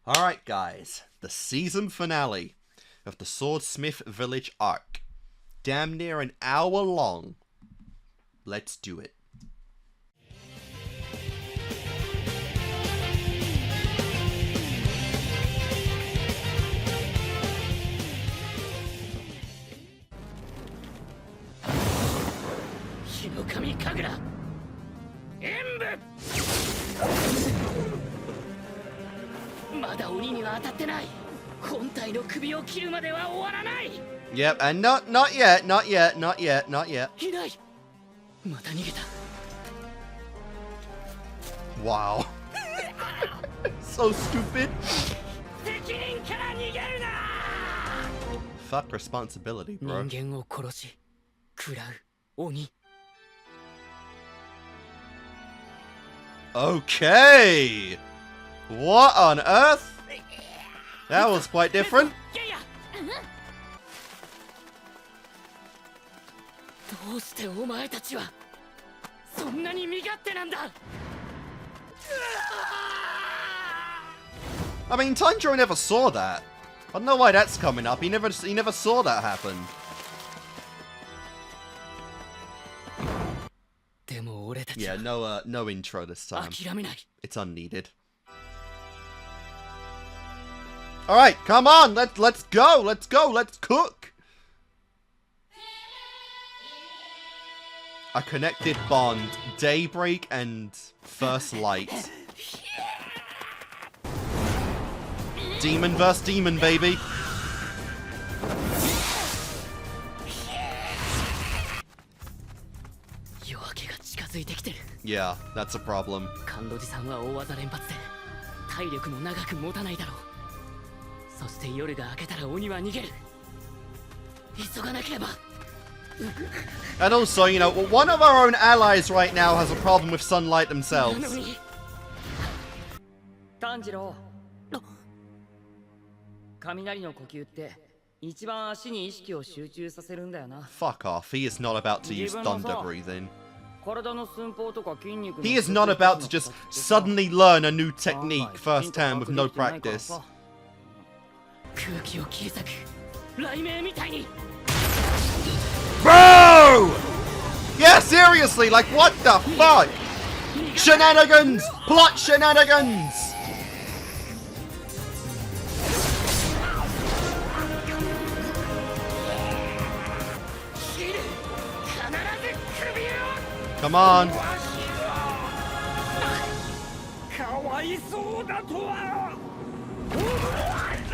Alright guys, the season finale of the Swordsmith Village arc. Damn near an hour long. Let's do it. Yep, and not yet. Wow. So stupid. Fuck responsibility, bro. Okay. What on earth? That was quite different. I mean, Tanjiro never saw that. I don't know why that's coming up. He never saw that happen. Yeah, no intro this time. It's unneeded. All right, come on, let's go, let's cook. A connected bond, Daybreak and First Light. Demon vs. demon, baby. Yeah, that's a problem. And also, you know, one of our own allies right now has a problem with sunlight themselves. Tanjiro. Fuck off, he is not about to use thunder breathing. He is not about to just suddenly learn a new technique firsthand with no practice. Bro! Yeah, seriously, like what the fuck? Shenanigans! Plot shenanigans! Come on!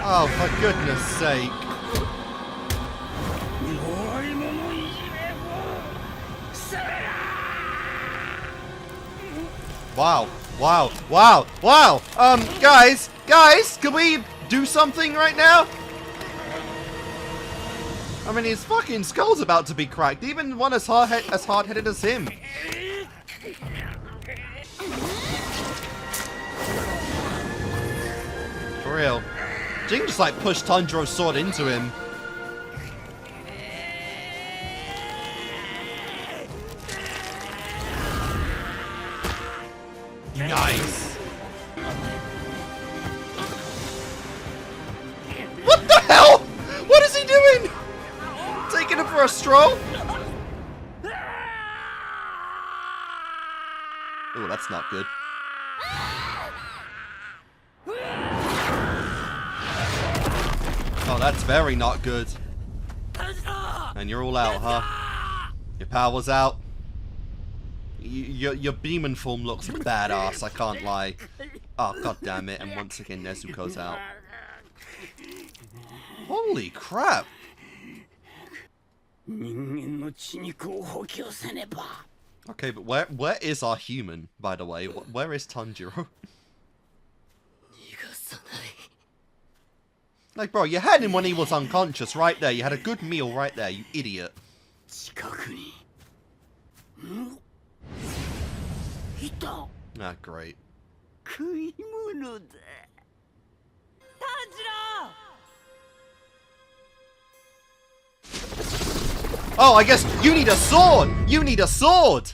Oh, for goodness sake. Wow. Guys, can we do something right now? I mean, his fucking skull's about to be cracked. Even one as hard-headed as him. For real. Jing just like pushed Tanjiro's sword into him. Nice. What the hell? What is he doing? Taking him for a stroll? Oh, that's not good. Oh, that's very not good. And you're all out, huh? Your power's out. Your demon form looks badass, I can't lie. Oh, god damn it, and once again Nezuko's out. Holy crap! Okay, but where is our human, by the way? Where is Tanjiro? Like, bro, you had him when he was unconscious right there. You had a good meal right there, you idiot. Ah, great. Oh, I guess you need a sword! You need a sword!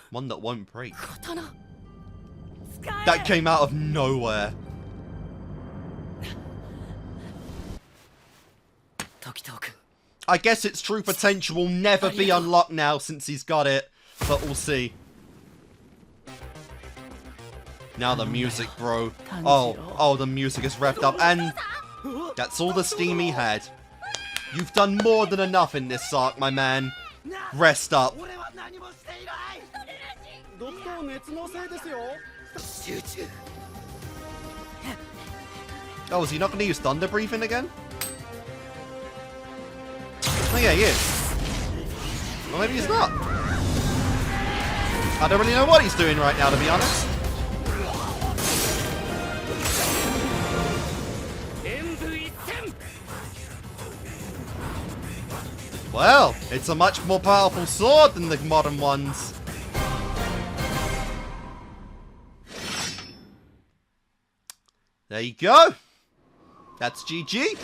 One that won't break. That came out of nowhere. I guess its true potential will never be unlocked now since he's got it, but we'll see. Now the music, bro. Oh, the music is revved up, and that's all the steam he had. You've done more than enough in this arc, my man. Rest up. Oh, is he not going to use thunder breathing again? Oh yeah, he is. Well, maybe he's not. I don't really know what he's doing right now, to be honest. Well, it's a much more powerful sword than the modern ones. There you go. That's GG.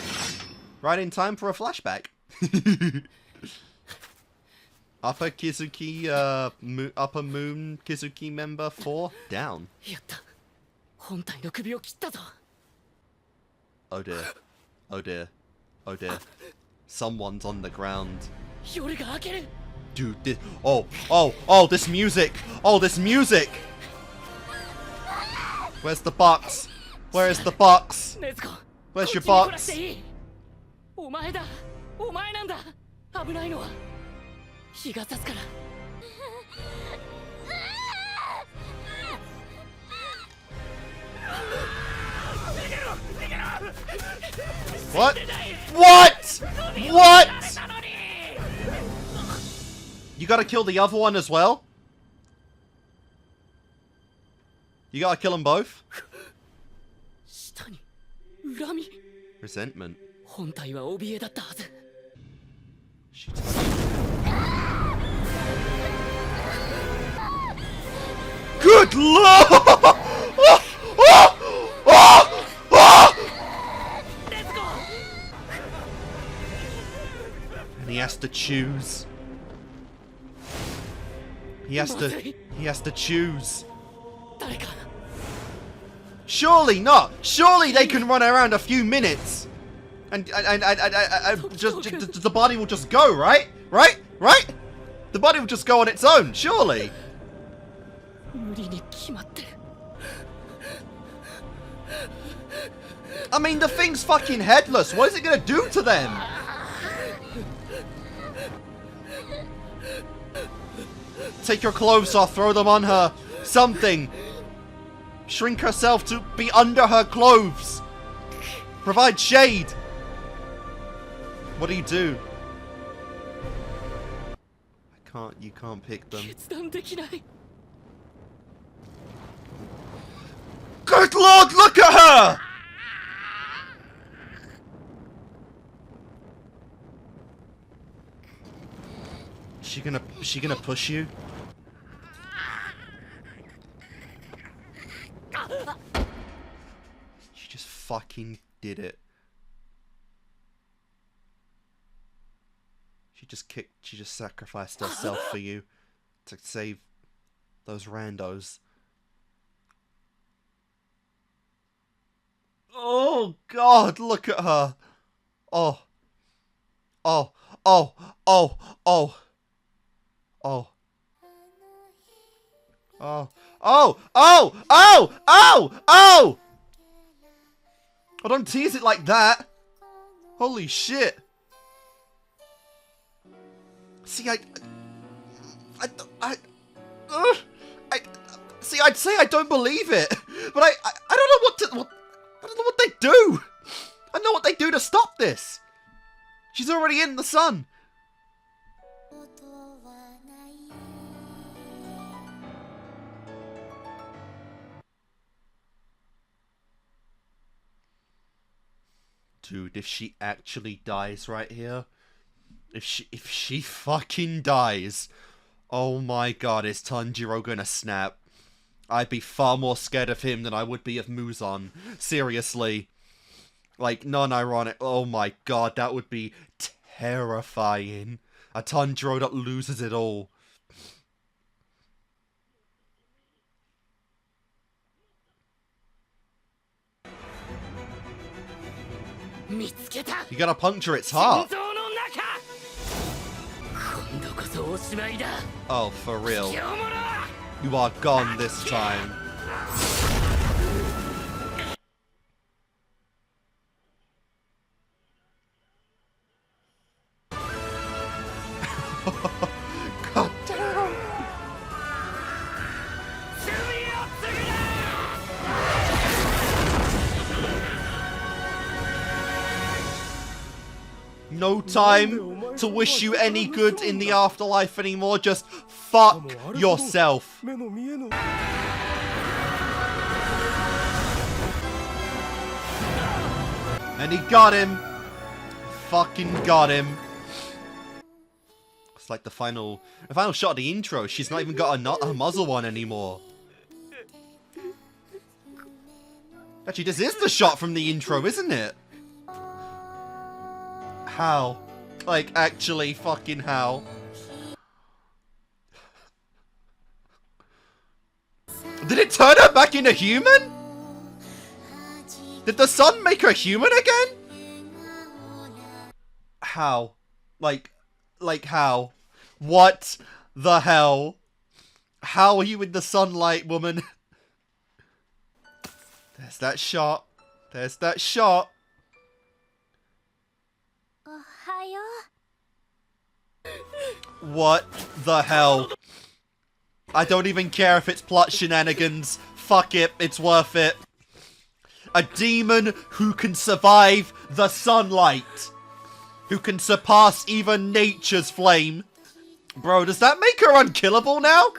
Right in time for a flashback. Upper Kizuki, Upper Moon Kizuki member 4 down. Oh dear. Oh dear. Oh dear. Someone's on the ground. Dude, this... Oh, this music! Oh, this music! Where's the box? Where is the box? Where's your box? What? What? What? You gotta kill the other one as well? You gotta kill them both? Resentment. Good lord! And he has to choose. He has to choose. Surely not. Surely they can run around a few minutes, and just the body will just go, right? Right? The body will just go on its own. Surely. I mean, the thing's fucking headless. What is it gonna do to them? Take your clothes off, throw them on her. Something. Shrink herself to be under her clothes. Provide shade. What do you do? You can't pick them. Good lord, look at her! She gonna push you? She just fucking did it. She just sacrificed herself for you to save those randos. Oh god, look at her. Oh. Oh. Oh. Oh. Oh. Oh. Oh. Oh! Oh! Oh! Oh! Oh! Oh, don't tease it like that. Holy shit. See, see, I'd say I don't believe it, but I don't know I don't know what they do. I know what they do to stop this. She's already in the sun. Dude, if she actually dies right here, if she fucking dies, oh my god, is Tanjiro gonna snap? I'd be far more scared of him than I would be of Muzan. Seriously. Like, non-ironic. Oh my god, that would be terrifying. A Tanjiro that loses it all. You gotta puncture its heart. Oh, for real. You are gone this time. God damn. No time to wish you any good in the afterlife anymore. Just fuck yourself. And he got him. Fucking got him. It's like the final shot of the intro. She's not even got a muzzle on anymore. Actually, this is the shot from the intro, isn't it? How? Like, actually, fucking how? Did it turn her back into human? Did the sun make her human again? How? Like how? What the hell? How are you in the sunlight, woman? There's that shot. There's that shot. What the hell? I don't even care if it's plot shenanigans. Fuck it, it's worth it. A demon who can survive the sunlight. Who can surpass even nature's flame. Bro, does that make her unkillable now?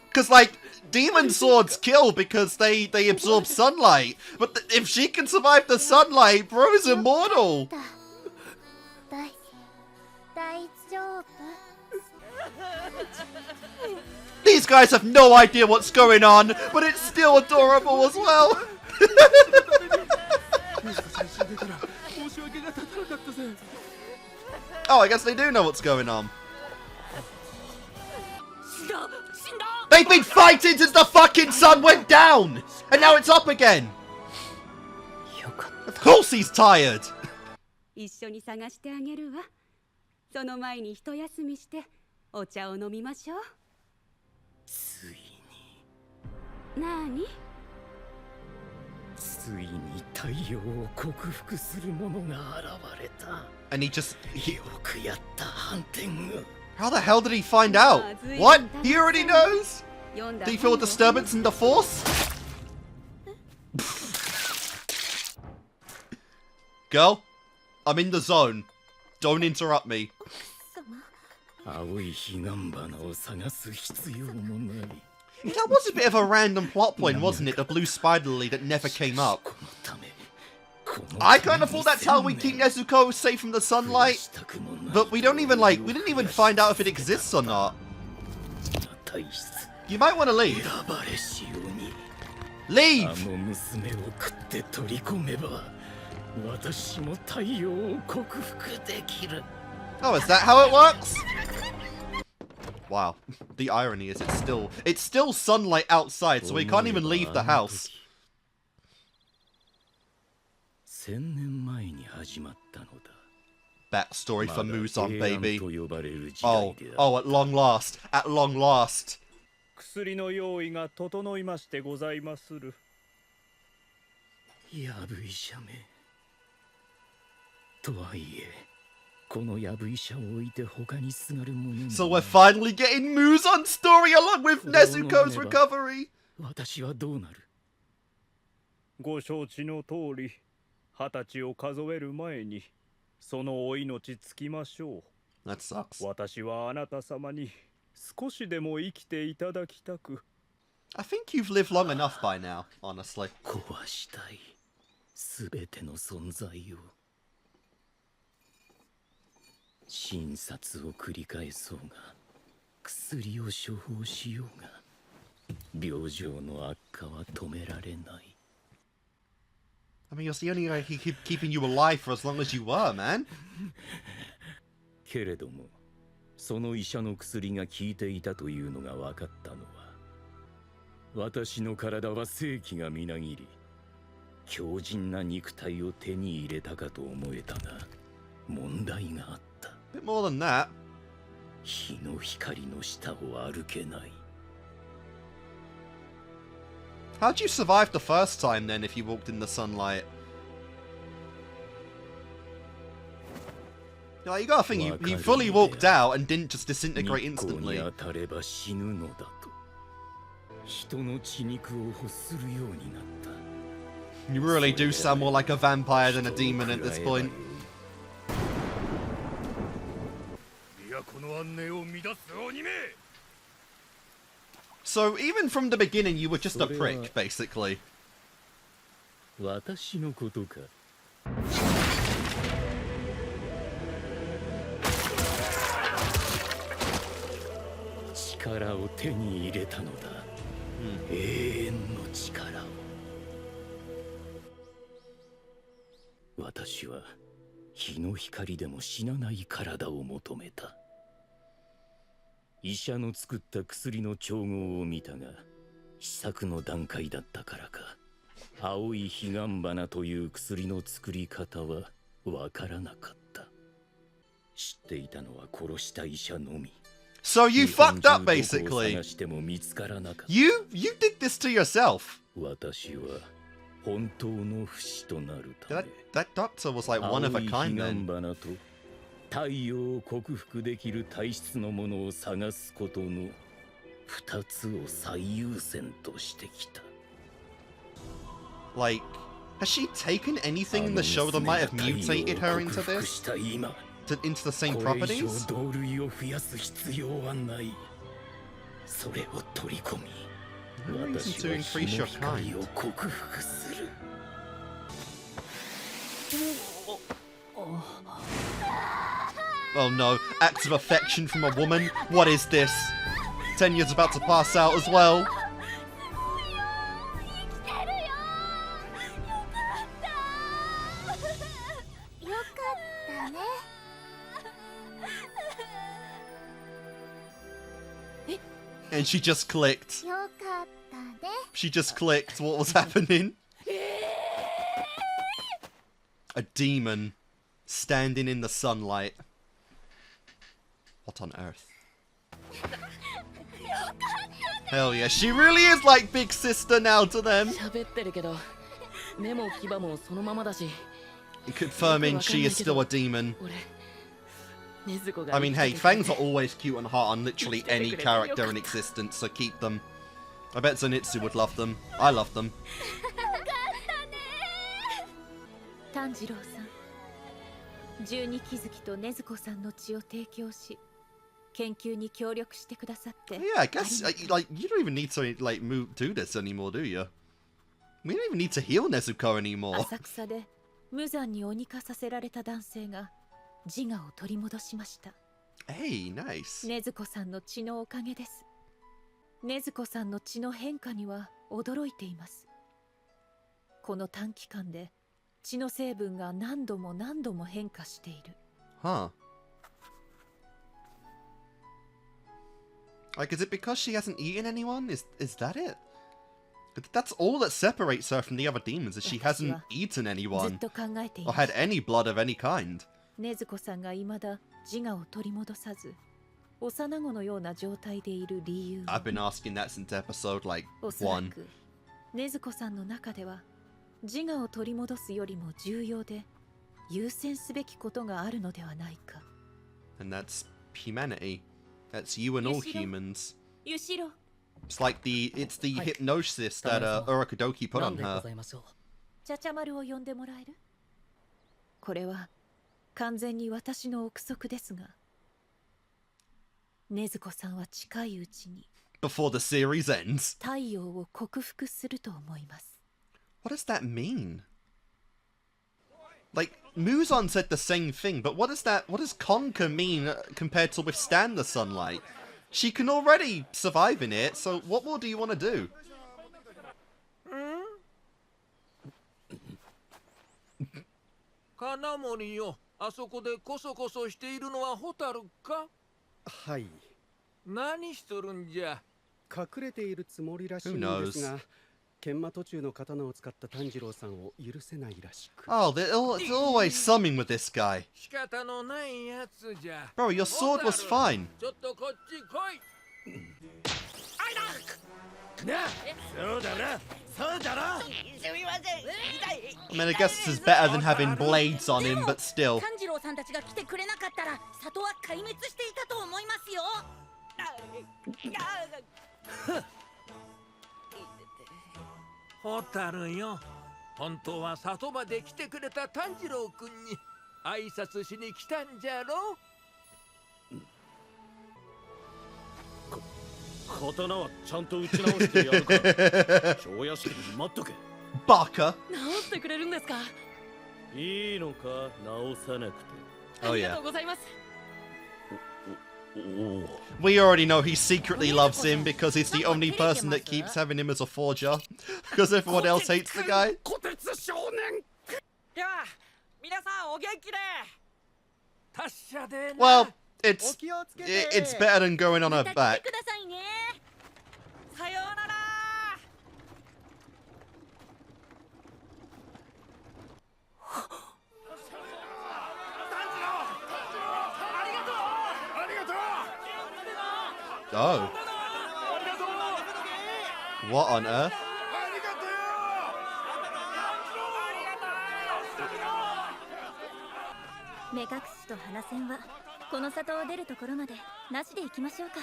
Because, like, demon swords kill because they absorb sunlight. But if she can survive the sunlight, bro is immortal. These guys have no idea what's going on, but it's still adorable as well. Oh, I guess they do know what's going on. They've been fighting since the fucking sun went down! And now it's up again! Of course he's tired! And how the hell did he find out? What? He already knows? Did he feel a disturbance in the force? Girl, I'm in the zone. Don't interrupt me. That was a bit of a random plot point, wasn't it? The blue spider lily that never came up. I kind of thought that's how we keep Nezuko safe from the sunlight, but we didn't even find out if it exists or not. You might want to leave. Leave! Oh, is that how it works? Wow. The irony is it's still sunlight outside, so we can't even leave the house. Backstory for Muzan, baby. Oh, at long last. At long last. So we're finally getting Muzan's story along with Nezuko's recovery. That sucks. I think you've lived long enough by now, honestly. I mean, you're the only guy keeping you alive for as long as you were, man. けれども、その医者の薬が効いていたというのが分かったのは、私の体は正気がみなぎり、強靭な肉体を手に入れたかと思えたが、問題があった。Bit more than that. 日の光の下を歩けない。How'd you survive the first time then if you walked in the sunlight? Like, you gotta think, you fully walked out and didn't just disintegrate instantly. You really do sound more like a vampire than a demon at this point. So even from the beginning you were just a prick, basically. 私のことか。力を手に入れたのだ。永遠の力を。私は日の光でも死なない体を求めた。医者の作った薬の調合を見たが、試作の段階だったからか、青い彼岸花という薬の作り方はわからなかった。知っていたのは殺した医者のみ。So you fucked up, basically. You did this to yourself. That doctor was like one of a kind then. 太陽を克服できる体質のものを探すことの二つを最優先としてきた。Like, has she taken anything in the show that might have mutated her into this? Into the same properties? 同類を増やす必要はない。それを取り込み、私は日の光を克服する。Oh no, acts of affection from a woman? What is this? Tenya's about to pass out as well. And she just clicked. She just clicked what was happening. A demon standing in the sunlight. What on earth? Hell yeah, she really is like big sister now to them. Confirming she is still a demon. I mean, hey, fangs are always cute and hot on literally any character in existence, so keep them. I bet Zenitsu would love them. I love them. Yeah, I guess, like, you don't even need to, like, do this anymore, do you? We don't even need to heal Nezuko anymore. Hey, nice. 禰豆子さんの血のおかげです。禰豆子さんの血の変化には驚いています。この短期間で血の成分が何度も何度も変化している。Huh. Like, is it because she hasn't eaten anyone? Is that it? That's all that separates her from the other demons, is she hasn't eaten anyone or had any blood of any kind. 禰豆子さんが未だ自我を取り戻さず、幼子のような状態でいる理由。I've been asking that since episode like おそらく禰豆子さんの中では自我を取り戻すよりも重要で優先すべきことがあるのではないか。And that's humanity. That's you and all humans. ユシロ。It's like it's the hypnosis that Urakudoki put on her. チャチャマルを呼んでもらえる？これは完全に私の憶測ですが、禰豆子さんは近いうちに Before the series ends. 太陽を克服すると思います。What does that mean? Like, Muzan said the same thing, but what does conquer mean compared to withstand the sunlight? She can already survive in it, so what more do you want to do? 金森よ、あそこでコソコソしているのはホタルか？はい。何しとるんじゃ？隠れているつもりらしいんですが、Oh, it's always something with this guy. 仕方のないやつじゃ。 Bro, your sword was fine. ちょっとこっち来い。そうだなそうだな I mean, I guess this is better than having blades on him, but still. 炭治郎さんたちが来てくれなかったら里は壊滅していたと思いますよ。ホタルよ。本当は里まで来てくれた炭治郎くんに挨拶しに来たんじゃろ。刀はちゃんと打ち直してやるから庄屋敷に待っとけ Baka. 直してくれるんですか。いいのか直さなくて Oh, ありが yeah. とうございます。We already know he secretly loves him because he's the only person that keeps having him as a forger. Because everyone else hates the guy. 虎鉄少年では皆さんお元気で。達者でな。 Well, it's better than going on her また来 back. てくださいね。さようなら。Oh. What on earth? 目隠しと花線はこの里を出るところまでなしで行きましょうか。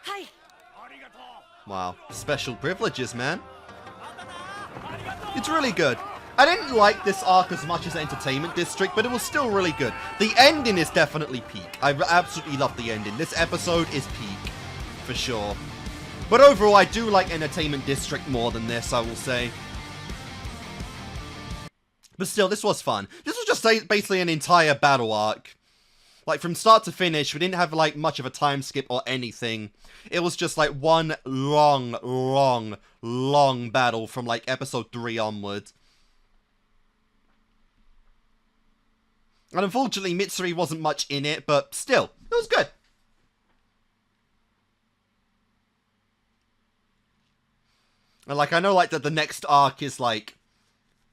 はい。 Wow. Special privileges, man. It's really good. I didn't like this arc as much as Entertainment District, but it was still really good. The ending is definitely peak. I absolutely love the ending. This episode is peak, for sure. But overall, I do like Entertainment District more than this, I will say. But still, this was fun. This was just basically an entire battle arc. Like, from start to finish, we didn't have, like, much of a time skip or anything. It was just, like, one long battle from, like, episode 3 onward. And unfortunately, Mitsuri wasn't much in it, but still, it was good. And, like, I know, like, that the next arc is, like,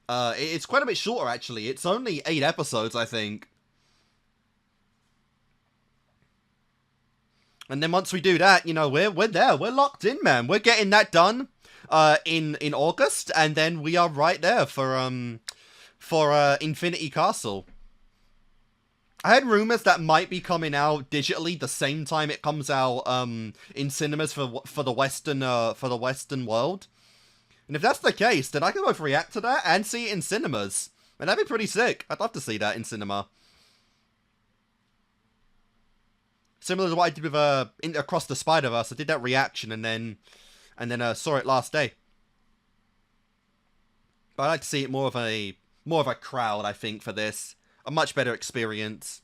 it's quite a bit shorter, actually. It's only 8 episodes, I think. And then once we do that, you know, we're there. We're locked in, man. We're getting that done in August, and then we are right there for Infinity Castle. I had rumors that might be coming out digitally the same time it comes out in cinemas for the Western world. And if that's the case, then I can both react to that and see it in cinemas. And that'd be pretty sick. I'd love to see that in cinema. Similar to what I did with Across the Spider-Verse. I did that reaction and then saw it last day. But I'd like to see it more of a crowd, I think, for this. A much better experience.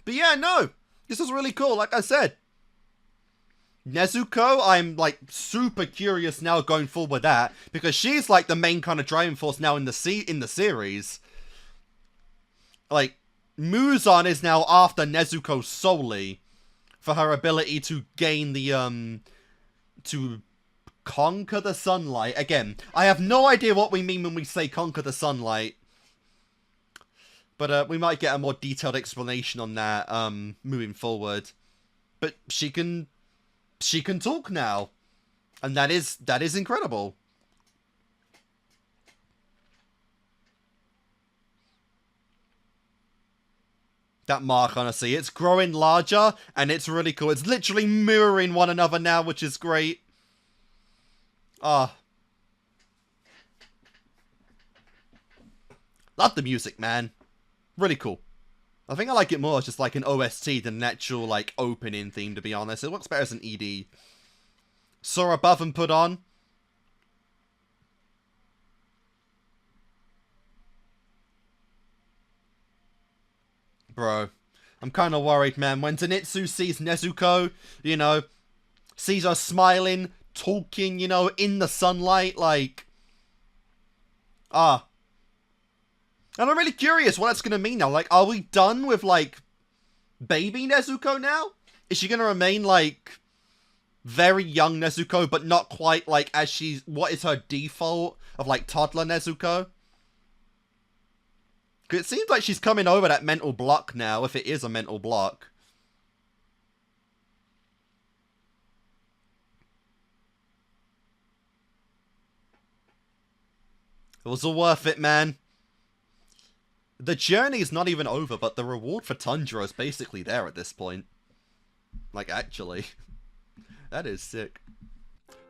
But yeah, no. This was really cool, like I said. Nezuko, I'm, like, super curious now going forward with that. Because she's, like, the main kind of driving force now in the series. Like, Muzan is now after Nezuko solely. For her ability to gain the, to conquer the sunlight. Again, I have no idea what we mean when we say conquer the sunlight. But, we might get a more detailed explanation on that, moving forward. But she can talk now. And that is incredible. That mark, honestly, it's growing larger, and it's really cool. It's literally mirroring one another now, which is great. Ah. Love the music, man. Really cool. I think I like it more as just like an OST than an actual, like, opening theme, to be honest. It works better as an ED. Saw above and put on. Bro, I'm kind of worried, man. When Zenitsu sees Nezuko, you know, sees her smiling, talking, you know, in the sunlight, like... And I'm really curious what that's going to mean now. Like, are we done with, like, baby Nezuko now? Is she going to remain, like, very young Nezuko, but not quite like as she's, what is her default of like toddler Nezuko? Because it seems like she's coming over that mental block now, if it is a mental block. It was all worth it, man. The journey is not even over, but the reward for Tanjiro is basically there at this point. Like, actually. That is sick.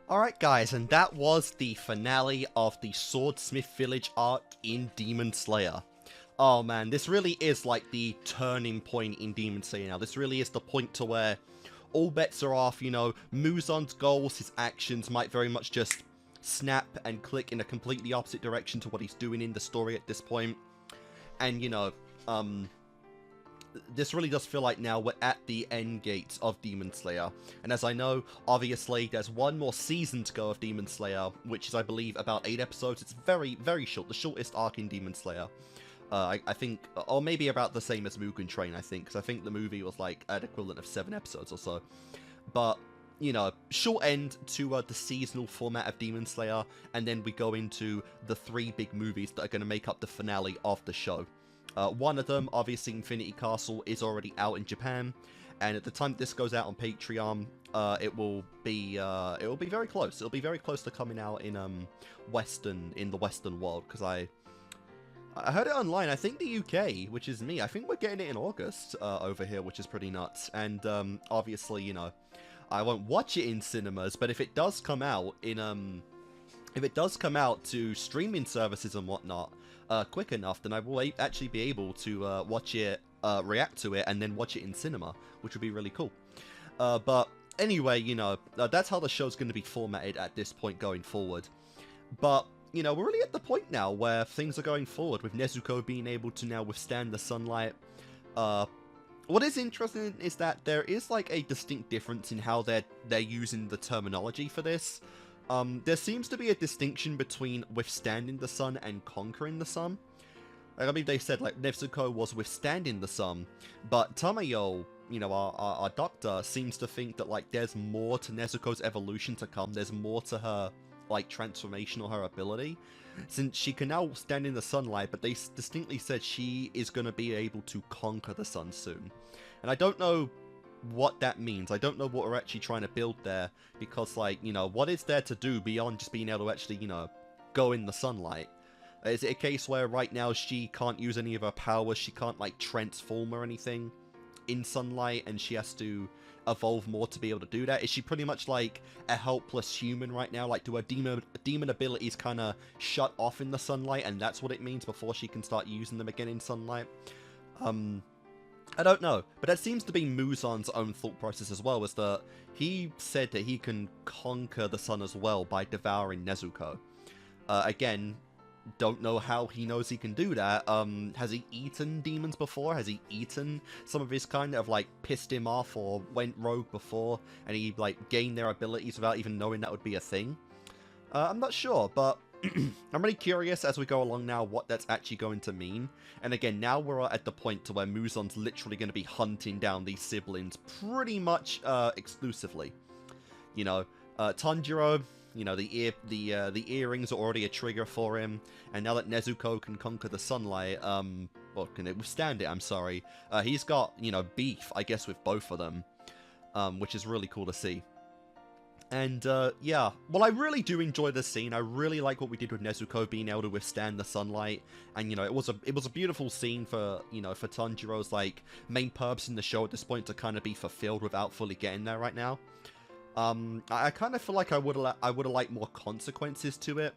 Alright guys, and that was the finale of the Swordsmith Village arc in Demon Slayer. Oh man, this really is like the turning point in Demon Slayer now. This really is the point to where all bets are off, you know, Muzan's goals, his actions might very much just snap and click in a completely opposite direction to what he's doing in the story at this point. And, you know, this really does feel like now we're at the end gates of Demon Slayer. And as I know, obviously, there's one more season to go of Demon Slayer, which is, I believe, about 8 episodes. It's very, very short. The shortest arc in Demon Slayer. I think, or maybe about the same as Mugen Train, I think. Because I think the movie was like an equivalent of 7 episodes or so. But, you know, short end to the seasonal format of Demon Slayer. And then we go into the 3 big movies that are going to make up the finale of the show. One of them, obviously Infinity Castle, is already out in Japan, and at the time this goes out on Patreon, it will be very close. It'll be very close to coming out in the Western world, because I heard it online. I think the UK, which is me, I think we're getting it in August over here, which is pretty nuts. And obviously, you know, I won't watch it in cinemas, but if it does come out in if it does come out to streaming services and whatnot quick enough, then I will actually be able to watch it, react to it, and then watch it in cinema, which would be really cool. But anyway, you know, that's how the show's going to be formatted at this point going forward. But, you know, we're really at the point now where things are going forward, with Nezuko being able to now withstand the sunlight. What is interesting is that there is, like, a distinct difference in how they're using the terminology for this. There seems to be a distinction between withstanding the sun and conquering the sun. Like, I mean, they said, like, Nezuko was withstanding the sun, but Tamayo, you know, our doctor, seems to think that, like, there's more to Nezuko's evolution to come. There's more to her, like, transformation or her ability. Since she can now stand in the sunlight, but they distinctly said she is going to be able to conquer the sun soon. And I don't know what that means. I don't know what we're actually trying to build there, because, like, you know, what is there to do beyond just being able to actually, you know, go in the sunlight? Is it a case where right now she can't use any of her powers, she can't, like, transform or anything in sunlight, and she has to evolve more to be able to do that? Is she pretty much like a helpless human right now? Like, do her demon abilities kind of shut off in the sunlight, and that's what it means before she can start using them again in sunlight? I don't know, but that seems to be Muzan's own thought process as well, was that he said that he can conquer the sun as well by devouring Nezuko. Again, don't know how he knows he can do that. Has he eaten demons before? Has he eaten some of his kind that have, like, pissed him off or went rogue before, and he, like, gained their abilities without even knowing that would be a thing? I'm not sure, but I'm really curious as we go along now what that's actually going to mean. And again, now we're at the point to where Muzan's literally going to be hunting down these siblings pretty much exclusively. You know, Tanjiro, you know, the earrings are already a trigger for him, and now that Nezuko can conquer the sunlight, well, can it withstand it, I'm sorry, he's got, you know, beef, I guess, with both of them, which is really cool to see. And, yeah, well, I really do enjoy this scene. I really like what we did with Nezuko being able to withstand the sunlight, and, you know, it was a beautiful scene for, you know, for Tanjiro's, like, main purpose in the show at this point to kind of be fulfilled without fully getting there right now. I kind of feel like I would have liked more consequences to it.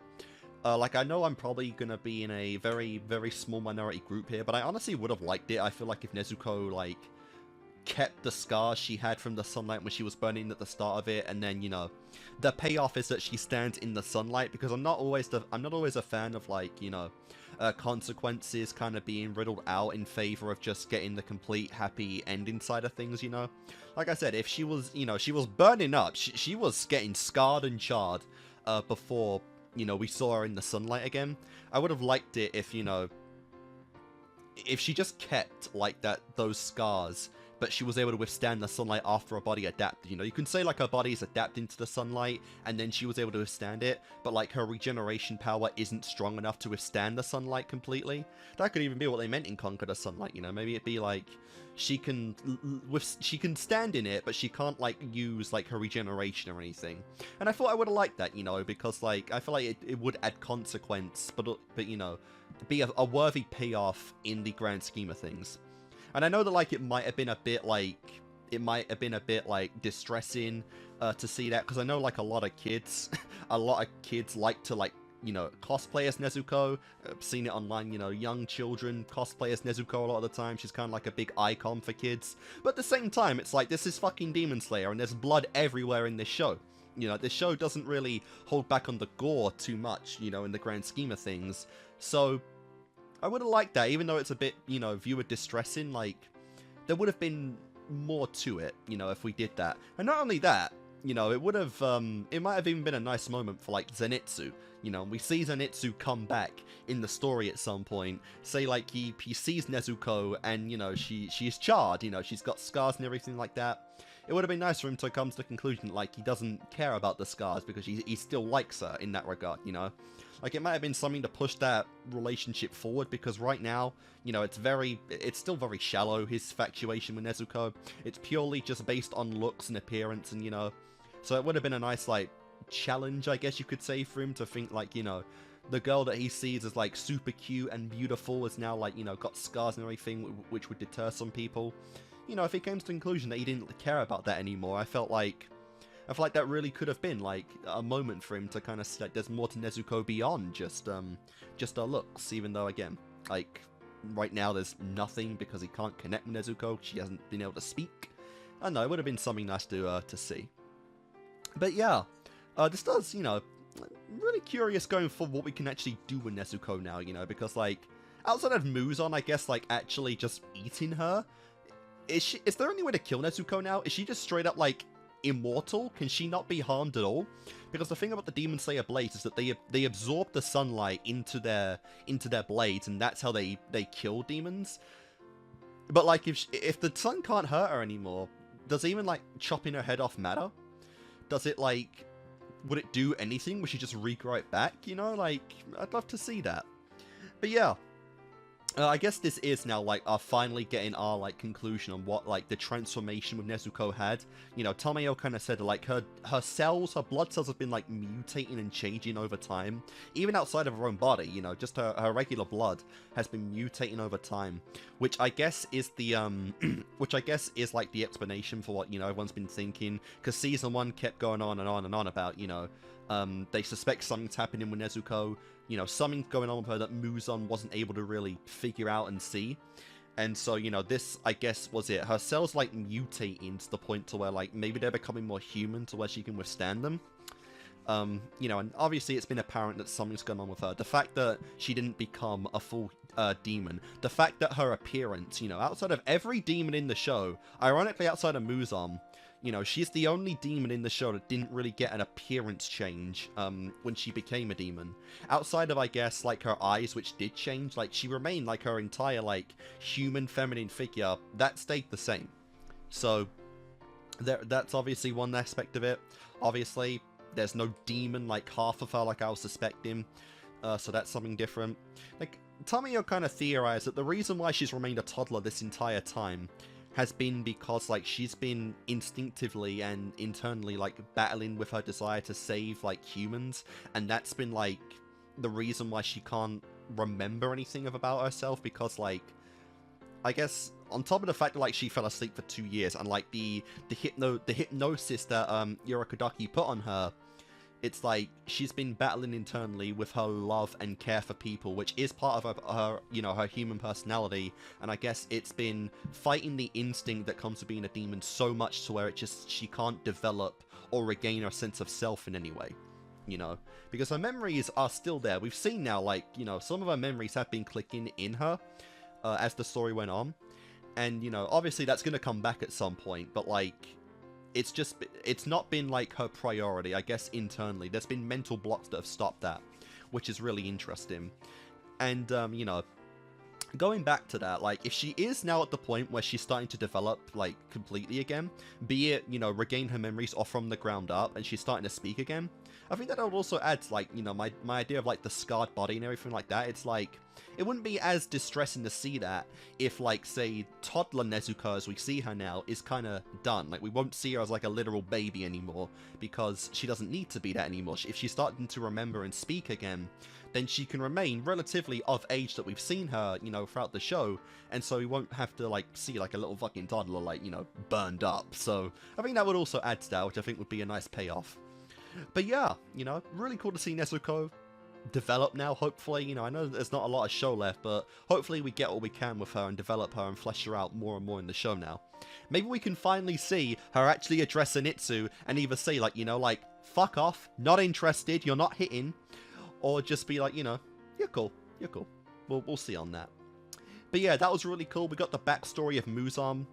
Like, I know I'm probably gonna be in a very, very small minority group here, but I honestly would have liked it. I feel like if Nezuko, like, kept the scars she had from the sunlight when she was burning at the start of it, and then, you know, the payoff is that she stands in the sunlight, because I'm not always a fan of, like, you know, consequences kind of being riddled out in favor of just getting the complete happy ending side of things, you know? Like I said, if she was, you know, she was burning up, she was getting scarred and charred before, you know, we saw her in the sunlight again. I would have liked it if, you know, if she just kept, like, those scars but she was able to withstand the sunlight after her body adapted. You know, you can say like her body is adapting to the sunlight and then she was able to withstand it, but like her regeneration power isn't strong enough to withstand the sunlight completely. That could even be what they meant in Conquer the Sunlight, you know, maybe it'd be like she can stand in it, but she can't like use like her regeneration or anything. And I thought I would have liked that, you know, because like I feel like it would add consequence, but you know, be a worthy payoff in the grand scheme of things. And I know that like it might have been a bit like distressing to see that, because I know like a lot of kids like to like, you know, cosplay as Nezuko. I've seen it online, you know, young children cosplay as Nezuko a lot of the time. She's kind of like a big icon for kids. But at the same time, it's like, this is fucking Demon Slayer, and there's blood everywhere in this show. You know, this show doesn't really hold back on the gore too much, you know, in the grand scheme of things. So I would have liked that, even though it's a bit, you know, viewer distressing. Like, there would have been more to it, you know, if we did that. And not only that, you know, it would have, it might have even been a nice moment for, like, Zenitsu. You know, we see Zenitsu come back in the story at some point. Say, like, he sees Nezuko and, you know, she's charred, you know, she's got scars and everything like that. It would have been nice for him to come to the conclusion that, like, he doesn't care about the scars because he still likes her in that regard, you know? Like, it might have been something to push that relationship forward, because right now, you know, it's still very shallow, his infatuation with Nezuko. It's purely just based on looks and appearance, and, you know, so it would have been a nice, like, challenge, I guess you could say, for him to think, like, you know, the girl that he sees as, like, super cute and beautiful is now, like, you know, got scars and everything, which would deter some people. You know, if he came to the conclusion that he didn't care about that anymore, I feel like that really could have been, like, a moment for him to kind of see, like, there's more to Nezuko beyond just her looks, even though, again, like, right now there's nothing because he can't connect with Nezuko, she hasn't been able to speak. I don't know, it would have been something nice to see. But yeah, this does, you know, really curious going for what we can actually do with Nezuko now, you know, because, like, outside of Muzan, I guess, like, actually just eating her, is there any way to kill Nezuko now? Is she just straight up, like, immortal? Can she not be harmed at all? Because the thing about the Demon Slayer blades is that they absorb the sunlight into their blades, and that's how they kill demons. But, like, if the sun can't hurt her anymore, does even, like, chopping her head off matter? Does it, like, would it do anything? Would she just regrow it back? You know, like, I'd love to see that. But yeah, I guess this is now, like, finally getting our, like, conclusion on what, like, the transformation with Nezuko had. You know, Tamayo kind of said, like, her cells, her blood cells have been, like, mutating and changing over time. Even outside of her own body, you know, just her regular blood has been mutating over time. Which I guess is the, which I guess is, like, the explanation for what, you know, everyone's been thinking. Because Season 1 kept going on and on and on about, you know, they suspect something's happening with Nezuko. You know, something's going on with her that Muzan wasn't able to really figure out and see. And so, you know, this, I guess, was it. Her cells, like, mutating to the point to where, like, maybe they're becoming more human to where she can withstand them. You know, and obviously it's been apparent that something's going on with her. The fact that she didn't become a full demon. The fact that her appearance, you know, outside of every demon in the show, ironically outside of Muzan, you know, she's the only demon in the show that didn't really get an appearance change when she became a demon. Outside of, I guess, like, her eyes, which did change, like, she remained, like, her entire, like, human feminine figure, that stayed the same. So, that's obviously one aspect of it. Obviously, there's no demon, like, half of her, like I was suspecting, so that's something different. Like, Tamayo kind of theorized that the reason why she's remained a toddler this entire time has been because, like, she's been instinctively and internally, like, battling with her desire to save, like, humans, and that's been, like, the reason why she can't remember anything about herself, because, like, I guess, on top of the fact that, like, she fell asleep for 2 years, and, like, the hypnosis that, Yorokodaki put on her, it's like, she's been battling internally with her love and care for people, which is part of her, you know, her human personality, and I guess it's been fighting the instinct that comes with being a demon so much to where she can't develop or regain her sense of self in any way, you know, because her memories are still there. We've seen now, like, you know, some of her memories have been clicking in her, as the story went on, and, you know, obviously that's going to come back at some point, but, like, it's not been, like, her priority, I guess, internally. There's been mental blocks that have stopped that, which is really interesting. And, you know, going back to that, like, if she is now at the point where she's starting to develop, like, completely again, be it, you know, regain her memories or from the ground up, and she's starting to speak again, I think that would also add, like, you know, my idea of, like, the scarred body and everything like that. It's like, it wouldn't be as distressing to see that if, like, say, toddler Nezuko, as we see her now, is kind of done. Like, we won't see her as, like, a literal baby anymore, because she doesn't need to be that anymore. If she's starting to remember and speak again, then she can remain relatively of age that we've seen her, you know, throughout the show, and so we won't have to, like, see, like, a little fucking toddler, like, you know, burned up. So, I think that would also add to that, which I think would be a nice payoff. But yeah, you know, really cool to see Nezuko develop now, hopefully. You know, I know there's not a lot of show left, but hopefully we get what we can with her and develop her and flesh her out more and more in the show now. Maybe we can finally see her actually address Zenitsu and either say, like, you know, like, fuck off, not interested, you're not hitting, or just be like, you know, you're cool, you're cool. We'll see on that. But yeah, that was really cool. We got the backstory of Muzan.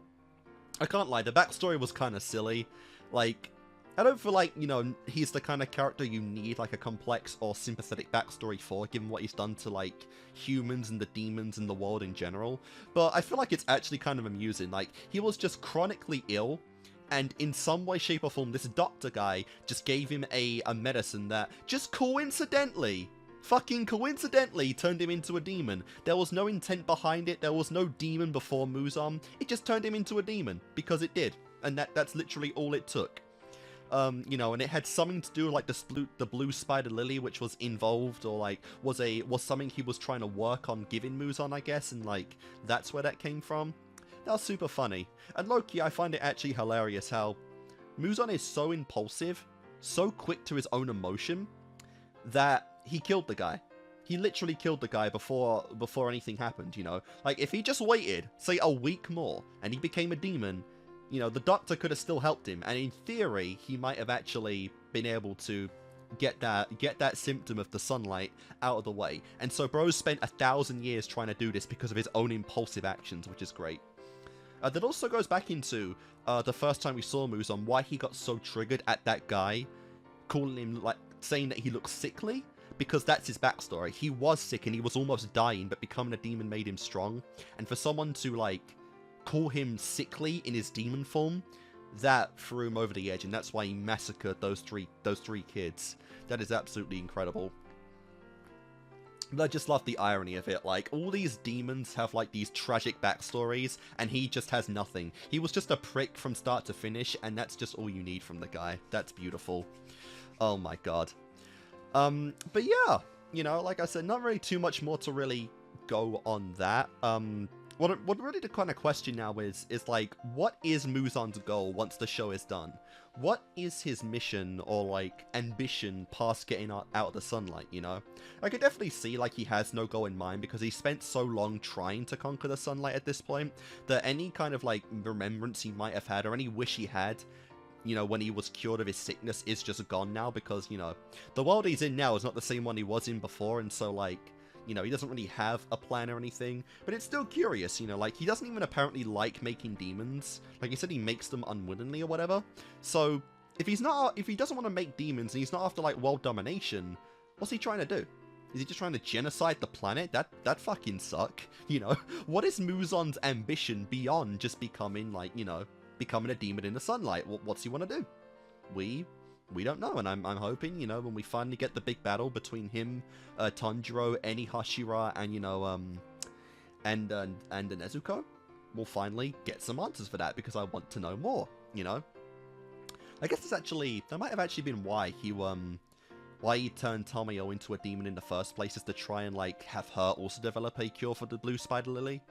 I can't lie, the backstory was kind of silly. Like, I don't feel like, you know, he's the kind of character you need, like, a complex or sympathetic backstory for, given what he's done to, like, humans and the demons in the world in general. But I feel like it's actually kind of amusing. Like, he was just chronically ill, and in some way, shape, or form, this doctor guy just gave him a medicine that just coincidentally, fucking coincidentally, turned him into a demon. There was no intent behind it. There was no demon before Muzan. It just turned him into a demon, because it did. And that's literally all it took. You know, and it had something to do with, like, the blue spider lily, which was involved, or, like, was something he was trying to work on giving Muzan, I guess, and, like, that's where that came from. That was super funny. And low-key, I find it actually hilarious how Muzan is so impulsive, so quick to his own emotion, that he killed the guy. He literally killed the guy before anything happened, you know? Like, if he just waited, say, a week more, and he became a demon, you know, the doctor could have still helped him, and in theory, he might have actually been able to get that symptom of the sunlight out of the way. And so Bros spent 1,000 years trying to do this because of his own impulsive actions, which is great. That also goes back into the first time we saw Muzan, why he got so triggered at that guy, calling him, like, saying that he looks sickly, because that's his backstory. He was sick and he was almost dying, but becoming a demon made him strong. And for someone to, like, call him sickly in his demon form, that threw him over the edge, and that's why he massacred those three kids. That is absolutely incredible. But I just love the irony of it. Like, all these demons have, like, these tragic backstories, and he just has nothing. He was just a prick from start to finish, and that's just all you need from the guy. That's beautiful. Oh my god. But yeah, you know, like I said, not really too much more to really go on that. What really the kind of question now is like, what is Muzan's goal once the show is done? What is his mission or, like, ambition past getting out of the sunlight, you know? I could definitely see, like, he has no goal in mind because he spent so long trying to conquer the sunlight at this point that any kind of, like, remembrance he might have had or any wish he had, you know, when he was cured of his sickness is just gone now because, you know, the world he's in now is not the same one he was in before, and so, like, you know, he doesn't really have a plan or anything, but it's still curious, you know, like, he doesn't even apparently like making demons. Like he said, he makes them unwillingly or whatever. So, if he doesn't want to make demons and he's not after, like, world domination, what's he trying to do? Is he just trying to genocide the planet? That fucking suck, you know? What is Muzan's ambition beyond just becoming, like, you know, becoming a demon in the sunlight? What's he want to do? We don't know, and I'm hoping, you know, when we finally get the big battle between him, Tanjiro, Eni Hashira, and, you know, and Nezuko, we'll finally get some answers for that, because I want to know more, you know? I guess that might have actually been why he turned Tamayo into a demon in the first place, is to try and, like, have her also develop a cure for the blue spider lily.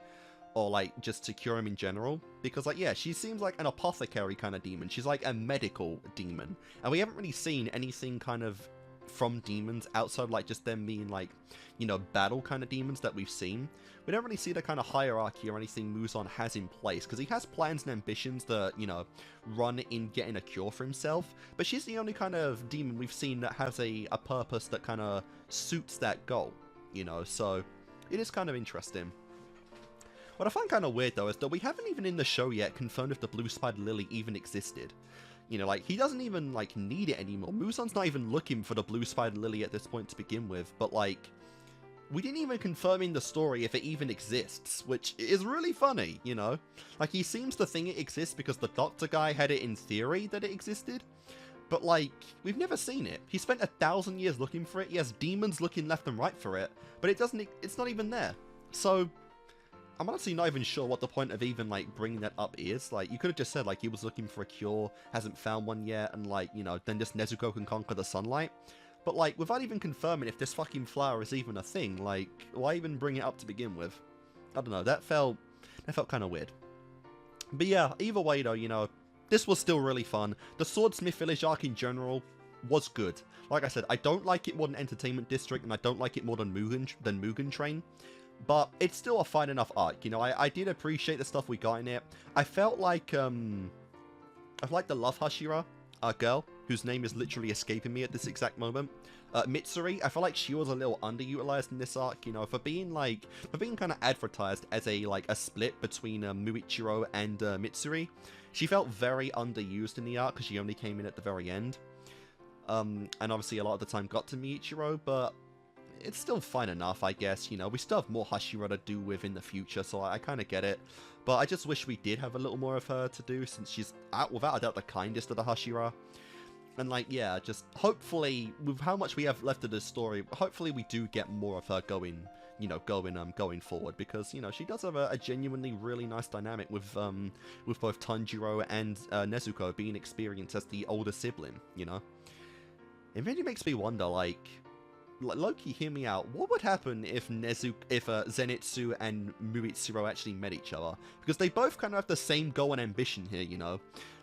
Or, like, just to cure him in general. Because, like, yeah, she seems like an apothecary kind of demon. She's, like, a medical demon. And we haven't really seen anything kind of from demons outside, like, just them being, like, you know, battle kind of demons that we've seen. We don't really see the kind of hierarchy or anything Muzan has in place. Because he has plans and ambitions that, you know, run in getting a cure for himself. But she's the only kind of demon we've seen that has a purpose that kind of suits that goal. You know, so it is kind of interesting. What I find kind of weird, though, is that we haven't even in the show yet confirmed if the blue spider lily even existed. You know, like, he doesn't even, like, need it anymore. Muzan's not even looking for the blue spider lily at this point to begin with, but, like, we didn't even confirm in the story if it even exists, which is really funny, you know? Like, he seems to think it exists because the doctor guy had it in theory that it existed, but, like, we've never seen it. He spent 1,000 years looking for it, he has demons looking left and right for it, but it's not even there. So, I'm honestly not even sure what the point of even, like, bringing that up is. Like, you could have just said, like, he was looking for a cure, hasn't found one yet, and, like, you know, then just Nezuko can conquer the sunlight. But, like, without even confirming if this fucking flower is even a thing, like, why even bring it up to begin with? I don't know, that felt kind of weird. But yeah, either way though, you know, this was still really fun. The Swordsmith Village arc in general was good. Like I said, I don't like it more than Entertainment District, and I don't like it more than Mugen Train. But it's still a fine enough arc, you know, I did appreciate the stuff we got in it. I felt like, I like the Love Hashira girl, whose name is literally escaping me at this exact moment. Mitsuri, I feel like she was a little underutilized in this arc, you know, for being kind of advertised as a split between Muichiro and Mitsuri. She felt very underused in the arc because she only came in at the very end. And obviously a lot of the time got to Muichiro, but it's still fine enough, I guess, you know, we still have more Hashira to do with in the future, so I kind of get it. But I just wish we did have a little more of her to do, since she's, without a doubt, the kindest of the Hashira. And, like, yeah, just hopefully, with how much we have left of this story, hopefully we do get more of her going forward, because, you know, she does have a genuinely really nice dynamic with both Tanjiro and Nezuko being experienced as the older sibling, you know. It really makes me wonder, like, Loki, hear me out. What would happen if Zenitsu and Muichiro actually met each other? Because they both kind of have the same goal and ambition here, you know?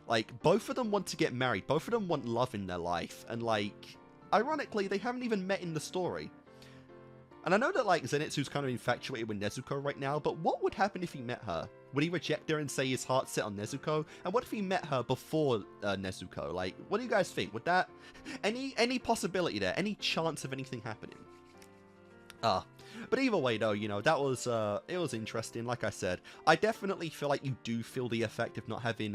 Like, both of them want to get married, both of them want love in their life, and, like, ironically, they haven't even met in the story. And I know that, like, Zenitsu's kind of infatuated with Nezuko right now, but what would happen if he met her? Would he reject her and say his heart's set on Nezuko? And what if he met her before Nezuko? Like, what do you guys think? Would that... Any possibility there? Any chance of anything happening? But either way, though, you know, that was, it was interesting, like I said. I definitely feel like you do feel the effect of not having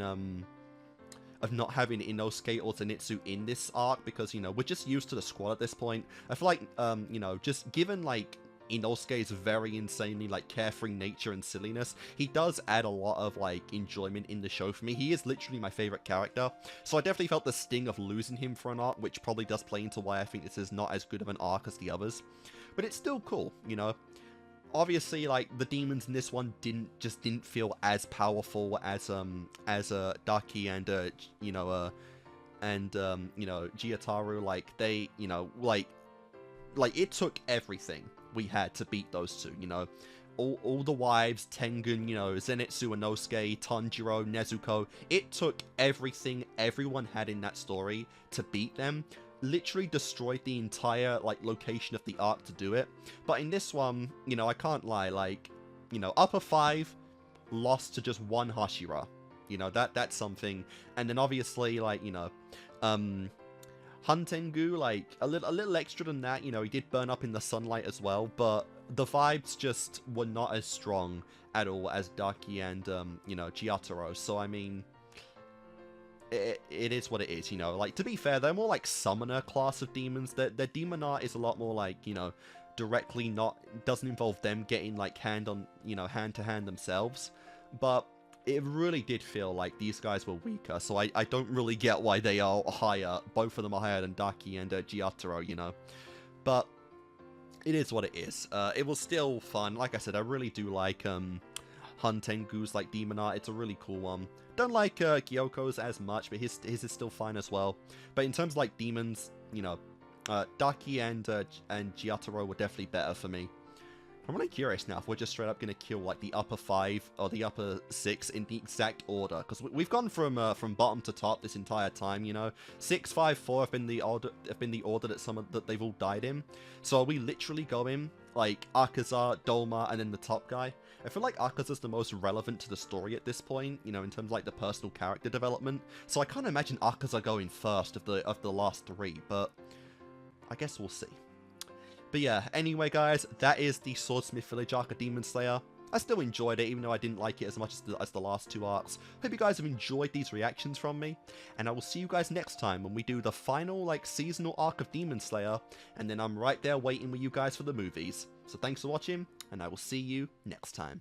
Inosuke or Zenitsu in this arc, because, you know, we're just used to the squad at this point. I feel like, you know, just given, like, Inosuke's very insanely, like, carefree nature and silliness, he does add a lot of, like, enjoyment in the show for me. He is literally my favorite character, so I definitely felt the sting of losing him for an arc, which probably does play into why I think this is not as good of an arc as the others. But it's still cool, you know? Obviously, like, the demons in this one didn't feel as powerful as Daki and Gyataro. Like, they, you know, like it took everything we had to beat those two, you know. All the wives, Tengen, you know, Zenitsu, Inosuke, Tanjiro, Nezuko. It took everything everyone had in that story to beat them. Literally destroyed the entire, like, location of the arc to do it. But in this one, you know, I can't lie, like, you know, Upper 5 lost to just one Hashira. You know, that's something. And then obviously, like, you know, Huntengu, like, a little extra than that, you know, he did burn up in the sunlight as well, but the vibes just were not as strong at all as Daki and, you know, Gyataro. So, I mean, it is what it is, you know. Like, to be fair, they're more like summoner class of demons. Their demon art is a lot more like, you know, directly doesn't involve them getting, like, hand to hand themselves. But it really did feel like these guys were weaker, so I don't really get why they are higher. Both of them are higher than Daki and Gyataro, you know. But it is what it is. It was still fun. Like I said, I really do like Huntengu's, like, demon art. It's a really cool one. Don't like Gyoko's as much, but his is still fine as well. But in terms of, like, demons, you know, Daki and Gyataro were definitely better for me. I'm really curious now if we're just straight up going to kill, like, the upper 5 or the upper 6 in the exact order. Because we've gone from bottom to top this entire time, you know. 6, 5, 4 have been the order that they've all died in. So are we literally going, like, Akaza, Dolma, and then the top guy? I feel like Akaza's the most relevant to the story at this point, you know, in terms of, like, the personal character development. So I can't imagine Akaza going first of the last 3, but I guess we'll see. But yeah, anyway guys, that is the Swordsmith Village arc of Demon Slayer. I still enjoyed it, even though I didn't like it as much as the last 2 arcs. Hope you guys have enjoyed these reactions from me, and I will see you guys next time when we do the final, like, seasonal arc of Demon Slayer, and then I'm right there waiting with you guys for the movies. So thanks for watching, and I will see you next time.